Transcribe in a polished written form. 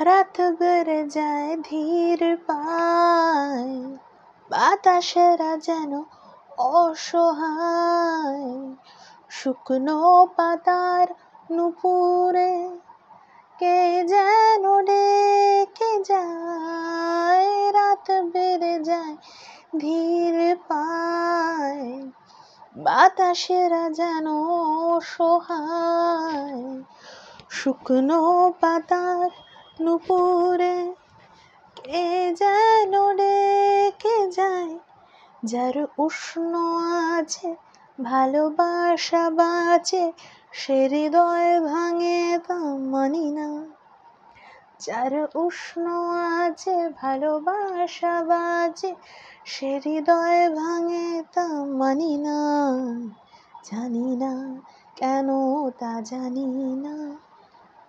রাত বেড়ে যায় ধীর পায়, বাতাসেরা যেন অসহায়, শুকনো পাতার নুপুরে কে যেন ডেকে যায়। রাত বেড়ে যায় ধীর পায়, বাতাসেরা যেন অসহায়, শুকনো পাতার নুপুরে কে যেন ডেকে যায়। যার উষ্ণ আছে ভালোবাসা বাঁচে, সে হৃদয় ভাঙে তা মানি না। যার উষ্ণ আছে ভালোবাসা বাঁচে, সে হৃদয় ভাঙে তা মানি না। জানি না কেন তা জানি না।